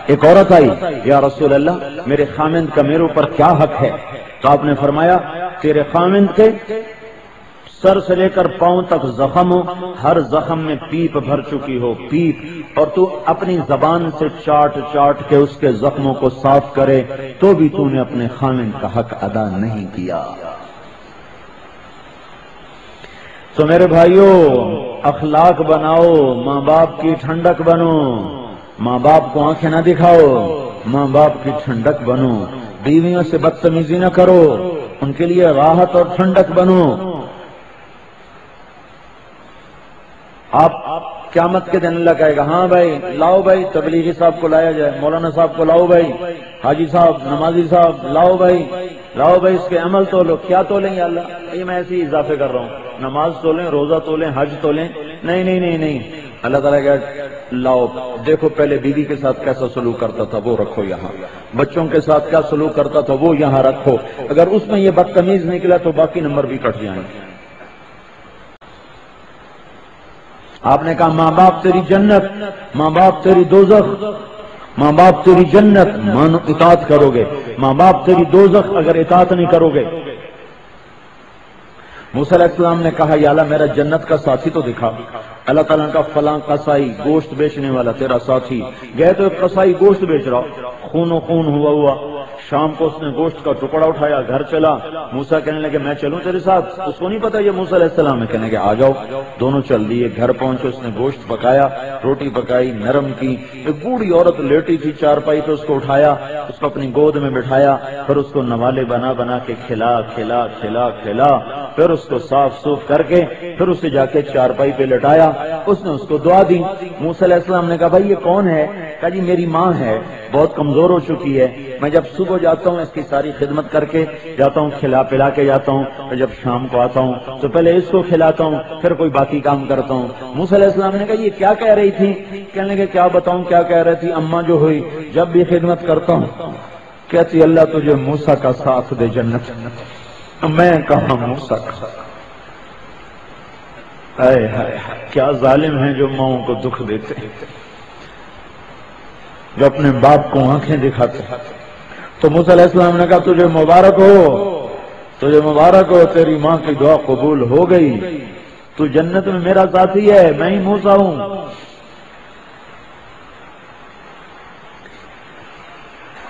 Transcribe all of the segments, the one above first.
ایک عورت آئی، یا رسول اللہ میرے خامند کا میرے اوپر کیا حق ہے؟ تو آپ نے فرمایا تیرے خامند کے سر سے لے کر پاؤں تک زخم ہو، ہر زخم میں پیپ بھر چکی ہو، پیپ، اور تو اپنی زبان سے چاٹ چاٹ کے اس کے زخموں کو صاف کرے تو بھی تو نے اپنے خامند کا حق ادا نہیں کیا۔ تو میرے بھائیوں اخلاق بناؤ، ماں باپ کی ٹھنڈک بنو، ماں باپ کو آنکھیں نہ دکھاؤ، ماں باپ کی ٹھنڈک بنو، بیویوں سے بدتمیزی نہ کرو، ان کے لیے راحت اور ٹھنڈک بنو۔ آپ قیامت کے دن اللہ کہے گا ہاں بھائی لاؤ بھائی تبلیغی صاحب کو لایا جائے، مولانا صاحب کو لاؤ بھائی، حاجی صاحب، نمازی صاحب، لاؤ بھائی اس کے عمل تولو۔ کیا تولیں یا اللہ؟ یہ میں ایسے ہی اضافے کر رہا ہوں، نماز تولیں، روزہ تولیں، حج تولیں، نہیں، اللہ تعالیٰ کہ لاؤ دیکھو پہلے بیوی کے ساتھ کیسا سلوک کرتا تھا وہ رکھو یہاں، بچوں کے ساتھ کیا سلوک کرتا تھا وہ یہاں رکھو، اگر اس میں یہ بدتمیز نکلا تو باقی نمبر بھی کٹ جائیں گے۔ آپ نے کہا ماں باپ تیری جنت، ماں باپ تیری دوزخ، ماں باپ تیری جنت مانو اطاعت کرو گے، ماں باپ تیری دوزخ اگر اطاعت نہیں کرو گے۔ موسیٰ علیہ السلام نے کہا یا اللہ میرا جنت کا ساتھی تو دکھا۔ اللہ تعالیٰ کا فلاں قصائی گوشت بیچنے والا تیرا ساتھی، گئے تو ایک قصائی گوشت بیچ رہا، خون و خون ہوا، شام کو اس نے گوشت کا ٹکڑا اٹھایا، گھر چلا، موسیٰ کہنے لگے میں چلوں تیرے ساتھ؟ اس کو نہیں پتا یہ موسیٰ علیہ السلام ہے، کہنے لگے آ جاؤ، دونوں چل دیے، گھر پہنچے، اس نے گوشت پکایا، روٹی پکائی، نرم کی، ایک بوڑھی عورت لیٹی تھی چارپائی پہ، اس کو اٹھایا، اس کو اپنی گود میں بٹھایا، پھر اس کو نوالے بنا کے کھلا، پھر اس کو صاف سوف کر کے پھر اسے جا کے چارپائی پہ لٹایا، اس نے اس کو دعا دی۔ موسیٰ علیہ السلام نے کہا بھائی یہ کون ہے؟ کہا جی میری ماں ہے، بہت کمزور ہو چکی ہے، میں جب صبح جاتا ہوں اس کی ساری خدمت کر کے جاتا ہوں، کھلا پلا کے جاتا ہوں، اور جب شام کو آتا ہوں تو پہلے اس کو کھلاتا ہوں پھر کوئی باقی کام کرتا ہوں۔ موسیٰ علیہ السلام نے کہا یہ کیا کہہ رہی تھی؟ کہنے لگے کیا بتاؤں کیا کہہ رہی تھی؟ اماں جو ہوئی جب بھی خدمت کرتا ہوں کہتی اللہ تجھے موسیٰ کا ساتھ دے جنت۔ میں کہاں موسیٰ کا؟ ہائے ہائے کیا ظالم ہیں جو ماؤں کو دکھ دیتے ہیں، جو اپنے باپ کو آنکھیں دکھاتے ہیں۔ تو موسیٰ علیہ السلام نے کہا تجھے مبارک ہو، تیری ماں کی دعا قبول ہو گئی، تو جنت میں میرا ساتھی ہے، میں ہی موسیٰ ہوں۔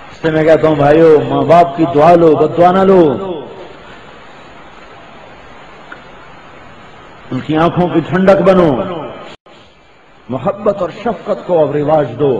اس سے میں کہتا ہوں بھائیو ماں باپ کی دعا لو، بد دعا نہ لو، ان کی آنکھوں کی ٹھنڈک بنو، محبت اور شفقت کو اب رواج دو۔